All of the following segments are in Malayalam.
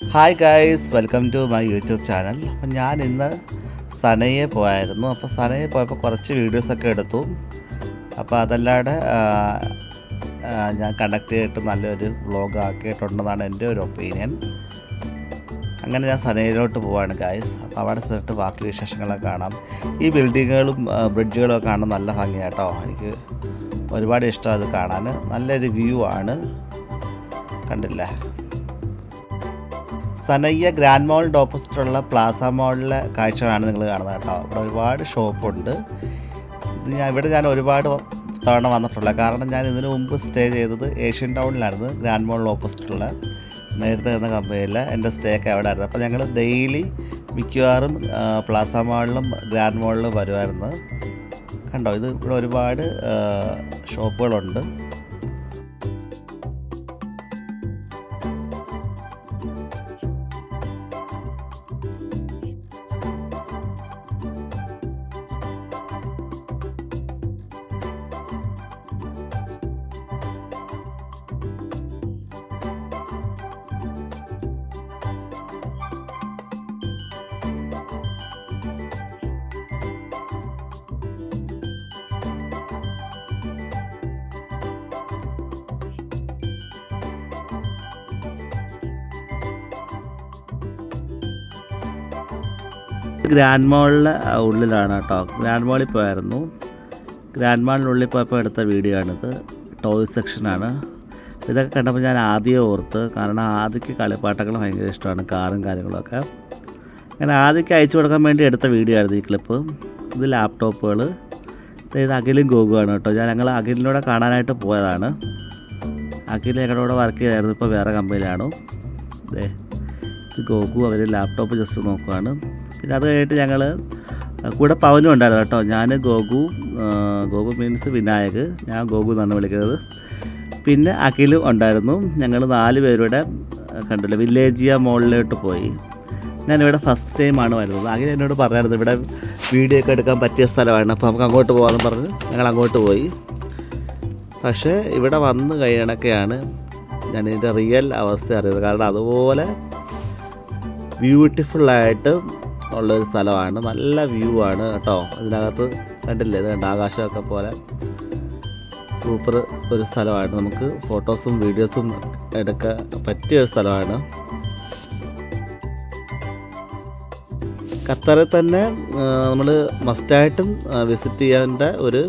Hi guys, welcome to my YouTube channel. അപ്പം ഞാൻ ഇന്ന് സനയെ പോയായിരുന്നു. അപ്പോൾ സനയെ പോയപ്പോൾ കുറച്ച് വീഡിയോസൊക്കെ എടുത്തു. അപ്പോൾ അതല്ലാതെ ഞാൻ കണ്ടക്ട് ചെയ്തിട്ട് നല്ലൊരു വ്ളോഗ് ആക്കിയിട്ടുണ്ടെന്നാണ് എൻ്റെ ഒരു ഒപ്പീനിയൻ. അങ്ങനെ ഞാൻ സനയിലോട്ട് പോവാണ് ഗായ്സ്. അപ്പോൾ അവിടെ ചെന്നിട്ട് ബാക്കി വിശേഷങ്ങളൊക്കെ കാണാം. ഈ ബിൽഡിങ്ങുകളും ബ്രിഡ്ജുകളും ഒക്കെ കാണാൻ നല്ല ഭംഗിയാട്ടോ. എനിക്ക് ഒരുപാട് ഇഷ്ടം അത് കാണാൻ. നല്ലൊരു വ്യൂ ആണ്, കണ്ടില്ലേ. സനയ്യ ഗ്രാൻഡ് മോളിൻ്റെ ഓപ്പോസിറ്റുള്ള പ്ലാസ മോളിലെ കാഴ്ചയാണ് നിങ്ങൾ കാണുന്നത് കേട്ടോ. ഇവിടെ ഒരുപാട് ഷോപ്പുണ്ട്. ഇവിടെ ഞാൻ ഒരുപാട് തവണ വന്നിട്ടുള്ള, കാരണം ഞാൻ ഇതിനു മുമ്പ് സ്റ്റേ ചെയ്തത് ഏഷ്യൻ ടൗണിലായിരുന്നു. ഗ്രാൻഡ് മോളിന് ഓപ്പോസിറ്റുള്ള നേരത്തെ എന്ന കമ്പനിയിൽ എൻ്റെ സ്റ്റേ ഒക്കെ അവിടെ ആയിരുന്നു. അപ്പോൾ ഞങ്ങൾ ഡെയിലി മിക്കവാറും പ്ലാസ മോളിലും ഗ്രാൻഡ് മോളിലും വരുമായിരുന്നു. കണ്ടോ, ഇത് ഇവിടെ ഒരുപാട് ഷോപ്പുകളുണ്ട്. ഗ്രാൻഡ് മോളിലെ ഉള്ളിലാണ് കേട്ടോ. ഗ്രാൻഡ് മോളിൽ പോയായിരുന്നു. ഗ്രാൻഡ് മോളിനുള്ളിൽ പോയപ്പോൾ എടുത്ത വീഡിയോ ആണിത്. ടോയ് സെക്ഷനാണ്. ഇതൊക്കെ കണ്ടപ്പോൾ ഞാൻ ആദ്യം ഓർത്ത്, കാരണം ആദ്യക്ക് കളിപ്പാട്ടങ്ങൾ ഭയങ്കര ഇഷ്ടമാണ്, കാറും കാര്യങ്ങളൊക്കെ. അങ്ങനെ ആദ്യക്ക് അയച്ചു കൊടുക്കാൻ വേണ്ടി എടുത്ത വീഡിയോ ആയിരുന്നു ഈ ക്ലിപ്പ്. ഇത് ലാപ്ടോപ്പുകൾ. ഇത് അഖിലും ഗോകുവാണ് കേട്ടോ. ഞങ്ങൾ അഖിലിനോടെ കാണാനായിട്ട് പോയതാണ്. അഖിൽ ഞങ്ങളോട് വർക്ക് ചെയ്തായിരുന്നു, ഇപ്പോൾ വേറെ കമ്പനിയിലാണ്. ഇത് ഗോകു. അവർ ലാപ്ടോപ്പ് ജസ്റ്റ് നോക്കുവാണ്. പിന്നെ അത് കഴിഞ്ഞിട്ട് ഞങ്ങൾ കൂടെ പവനും ഉണ്ടായിരുന്നു കേട്ടോ. ഞാൻ ഗോകു മീൻസ് വിനായക്, ഞാൻ ഗോകു എന്നാണ് വിളിക്കുന്നത്. പിന്നെ അഖിലും ഉണ്ടായിരുന്നു. ഞങ്ങൾ 4 പേരുടെ കണ്ടില്ല വില്ലേജിയ മോളിലോട്ട് പോയി. ഞാനിവിടെ ഫസ്റ്റ് ടൈമാണ് വരുന്നത്. അഖിൽ എന്നോട് പറഞ്ഞായിരുന്നു ഇവിടെ വീഡിയോ ഒക്കെ എടുക്കാൻ പറ്റിയ സ്ഥലമാണ്, അപ്പോൾ നമുക്ക് അങ്ങോട്ട് പോകാമെന്ന് പറഞ്ഞ് ഞങ്ങൾ അങ്ങോട്ട് പോയി. പക്ഷേ ഇവിടെ വന്ന് കഴിയണൊക്കെയാണ് ഞാൻ ഇതിൻ്റെ റിയൽ അവസ്ഥ അറിയുന്നത്. കാരണം അതുപോലെ ബ്യൂട്ടിഫുള്ളായിട്ട് ഉള്ളൊരു സ്ഥലമാണ്. നല്ല വ്യൂ ആണ് കേട്ടോ. ഇതിനകത്ത് കണ്ടില്ലേ, ഇത് കണ്ട ആകാശമൊക്കെ പോലെ സൂപ്പർ ഒരു സ്ഥലമാണ്. നമുക്ക് ഫോട്ടോസും വീഡിയോസും എടുക്കാൻ പറ്റിയൊരു സ്ഥലമാണ്. ഖത്തറിൽ തന്നെ നമ്മൾ മസ്റ്റായിട്ടും വിസിറ്റ് ചെയ്യേണ്ട ഒരു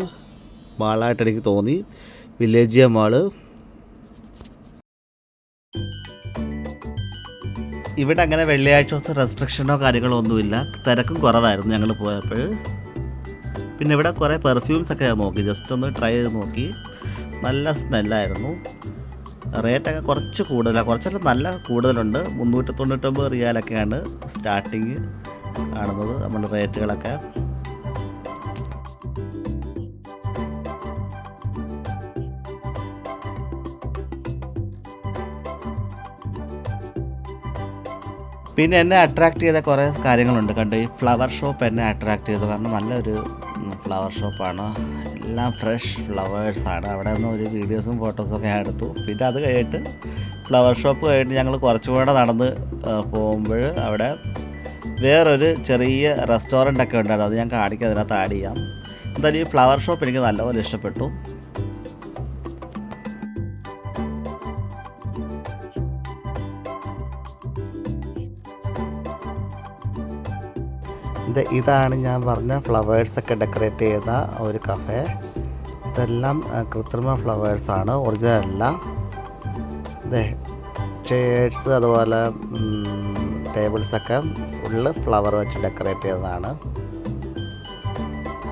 മാളായിട്ട് എനിക്ക് തോന്നി വില്ലേജിയ മാള്. ഇവിടെ അങ്ങനെ വെള്ളിയാഴ്ച ദിവസം റെസ്ട്രിക്ഷനോ കാര്യങ്ങളോ ഒന്നുമില്ല. തിരക്കും കുറവായിരുന്നു ഞങ്ങൾ പോയപ്പോൾ. പിന്നെ ഇവിടെ കുറേ പെർഫ്യൂംസ് ഒക്കെ ഞാൻ നോക്കി, ജസ്റ്റ് ഒന്ന് ട്രൈ ചെയ്ത് നോക്കി. നല്ല സ്മെല്ലായിരുന്നു. റേറ്റൊക്കെ കുറച്ച് കൂടുതലാണ്, കുറച്ചല്ല നല്ല കൂടുതലുണ്ട്. 399 റിയാലൊക്കെയാണ് സ്റ്റാർട്ടിങ് കാണുന്നത് നമ്മുടെ റേറ്റുകളൊക്കെ. പിന്നെ എന്നെ അട്രാക്റ്റ് ചെയ്ത കുറേ കാര്യങ്ങളുണ്ട് കണ്ട്. ഈ ഫ്ലവർ ഷോപ്പ് എന്നെ അട്രാക്റ്റ് ചെയ്തു, കാരണം നല്ലൊരു ഫ്ലവർ ഷോപ്പാണ്. എല്ലാം ഫ്രഷ് ഫ്ലവേഴ്സാണ്. അവിടെ നിന്ന് ഒരു വീഡിയോസും ഫോട്ടോസൊക്കെ ഞാൻ എടുത്തു. പിന്നെ അത് കഴിഞ്ഞിട്ട് ഫ്ലവർ ഷോപ്പ് കഴിഞ്ഞിട്ട് ഞങ്ങൾ കുറച്ചുകൂടെ നടന്ന് പോകുമ്പോൾ അവിടെ വേറൊരു ചെറിയ റെസ്റ്റോറൻ്റ് ഒക്കെ ഉണ്ടായിരുന്നു. അത് ഞാൻ കാണിക്കാം, അതിനകത്ത് ആഡ് ചെയ്യാം. എന്തായാലും ഈ ഫ്ലവർ ഷോപ്പ് എനിക്ക് നല്ലപോലെ ഇഷ്ടപ്പെട്ടു. ഇതാണ് ഞാൻ പറഞ്ഞ ഫ്ലവേഴ്സൊക്കെ ഡെക്കറേറ്റ് ചെയ്ത ഒരു കഫേ. ഇതെല്ലാം കൃത്രിമ ഫ്ലവേഴ്സാണ്, ഒറിജിനൽ അല്ല. ചെയേഴ്സ് അതുപോലെ ടേബിൾസൊക്കെ ഫുള്ള് ഫ്ലവർ വെച്ച് ഡെക്കറേറ്റ് ചെയ്തതാണ്.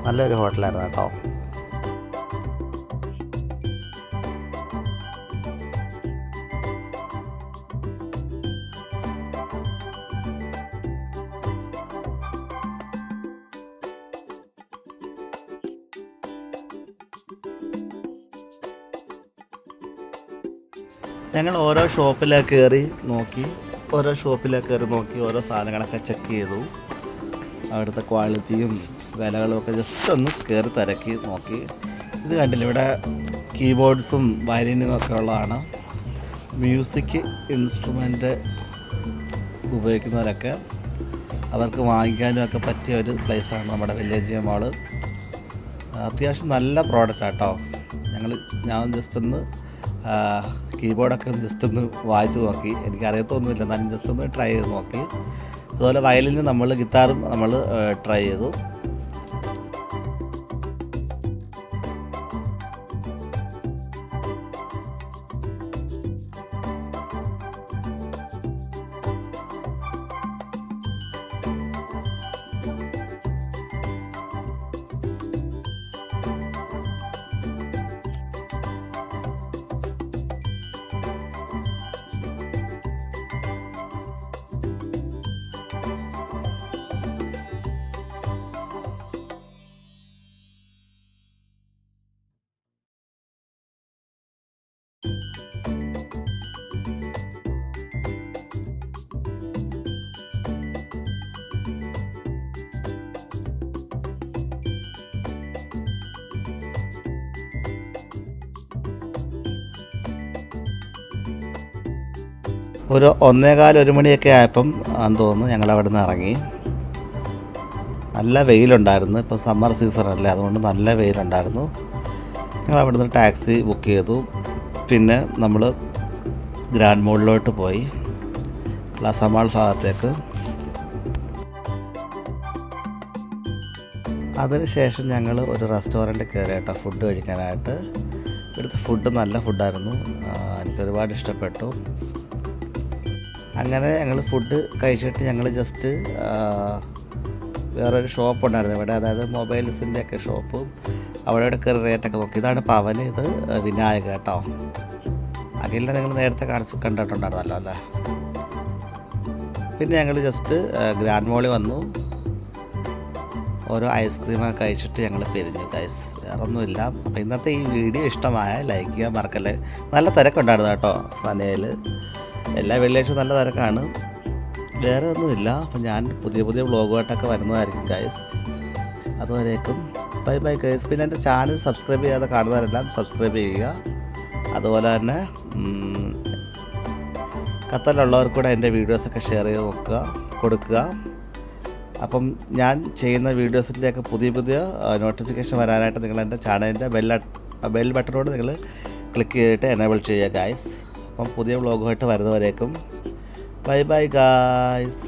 നല്ലൊരു ഹോട്ടലായിരുന്നു കേട്ടോ. ഞങ്ങൾ ഓരോ ഷോപ്പിലേക്ക് കയറി നോക്കി, ഓരോ സാധനങ്ങളൊക്കെ ചെക്ക് ചെയ്തു. അവിടുത്തെ ക്വാളിറ്റിയും വിലകളും ഒക്കെ ജസ്റ്റ് ഒന്ന് കയറി തിരക്കി നോക്കി. ഇത് കണ്ടില്ല, ഇവിടെ കീബോർഡ്സും വയലിനും ഒക്കെ ഉള്ളതാണ്. മ്യൂസിക് ഇൻസ്ട്രുമെൻ്റ് ഉപയോഗിക്കുന്നവരൊക്കെ അവർക്ക് വാങ്ങിക്കാനും ഒക്കെ പറ്റിയ ഒരു പ്ലേസാണ് നമ്മുടെ വില്ലേജ് മാള്. അത്യാവശ്യം നല്ല പ്രോഡക്റ്റാണ് കേട്ടോ. ഞാൻ ജസ്റ്റ് ഒന്ന് കീബോർഡൊക്കെ ജസ്റ്റ് ഒന്ന് വായിച്ച് നോക്കി. എനിക്കറിയത്തൊന്നുമില്ല, എന്നാലും ജസ്റ്റ് ഒന്ന് ട്രൈ ചെയ്ത് നോക്കി. അതുപോലെ വയലിന് ഗിത്താറും നമ്മൾ ട്രൈ ചെയ്തു. ഒരു 1:15 മണിയൊക്കെ ആയപ്പം തോന്നുന്നു ഞങ്ങളവിടെ നിന്ന് ഇറങ്ങി. നല്ല വെയിലുണ്ടായിരുന്നു. ഇപ്പം സമ്മർ സീസണല്ലേ, അതുകൊണ്ട് നല്ല വെയിലുണ്ടായിരുന്നു. ഞങ്ങൾ അവിടെ നിന്ന് ടാക്സി ബുക്ക് ചെയ്തു. പിന്നെ നമ്മൾ ഗ്രാൻഡ് മോളിലോട്ട് പോയി, പ്ലാസ മാൾ ഭാഗത്തേക്ക്. അതിനുശേഷം ഞങ്ങൾ ഒരു റെസ്റ്റോറൻറ്റ് കയറി കേട്ടോ ഫുഡ് കഴിക്കാനായിട്ട്. ഇവിടുത്തെ ഫുഡ് നല്ല ഫുഡായിരുന്നു, എനിക്കൊരുപാട് ഇഷ്ടപ്പെട്ടു. അങ്ങനെ ഞങ്ങൾ ഫുഡ് കഴിച്ചിട്ട് ഞങ്ങൾ ജസ്റ്റ് വേറൊരു ഷോപ്പ് ഉണ്ടായിരുന്നു ഇവിടെ, അതായത് മൊബൈൽസിൻ്റെ ഒക്കെ ഷോപ്പ്. അവിടെ കയറി റേറ്റൊക്കെ നോക്കി. ഇതാണ് പവന്, ഇത് വിനായക കേട്ടോ. അഖിലിനെ നിങ്ങൾ നേരത്തെ കണ്ടിട്ടുണ്ടായിരുന്നല്ലോ അല്ലേ. പിന്നെ ഞങ്ങൾ ജസ്റ്റ് ഗ്രാൻഡ് മോളിൽ വന്നു, ഓരോ ഐസ്ക്രീമൊക്കെ കഴിച്ചിട്ട് ഞങ്ങൾ പിരിഞ്ഞു ഗൈസ്. വേറെ ഒന്നുമില്ല. അപ്പോൾ ഇന്നത്തെ ഈ വീഡിയോ ഇഷ്ടമായ ലൈക്ക് ചെയ്യാൻ മറക്കല്ലേ. നല്ല തിരക്കുണ്ടായിരുന്നു കേട്ടോ സനയിൽ. എല്ലാ വെള്ളിയാഴ്ചയും നല്ല തിരക്കാണ്. വേറെ ഒന്നുമില്ല. അപ്പോൾ ഞാൻ പുതിയ വ്ളോഗുമായിട്ടൊക്കെ വരുന്നതായിരിക്കും ഗൈസ്. അതുവരേക്കും ബൈ ബൈ ഗൈസ്. പിന്നെ എൻ്റെ ചാനൽ സബ്സ്ക്രൈബ് ചെയ്യാതെ കാണുന്നവരെല്ലാം സബ്സ്ക്രൈബ് ചെയ്യുക. അതുപോലെ തന്നെ ഖത്തറിലുള്ളവർക്കൂടെ എൻ്റെ വീഡിയോസൊക്കെ ഷെയർ ചെയ്ത് കൊടുക്കുക. അപ്പം ഞാൻ ചെയ്യുന്ന വീഡിയോസിൻ്റെയൊക്കെ പുതിയ നോട്ടിഫിക്കേഷൻ വരാനായിട്ട് നിങ്ങൾ എൻ്റെ ചാനലിൻ്റെ ബെൽ ബട്ടണോട് നിങ്ങൾ ക്ലിക്ക് ചെയ്തിട്ട് എനേബിൾ ചെയ്യുക ഗൈസ്. അപ്പം പുതിയ വ്ളോഗുമായിട്ട് വരുന്നവരേക്കും ബൈ ബൈ ഗൈസ്.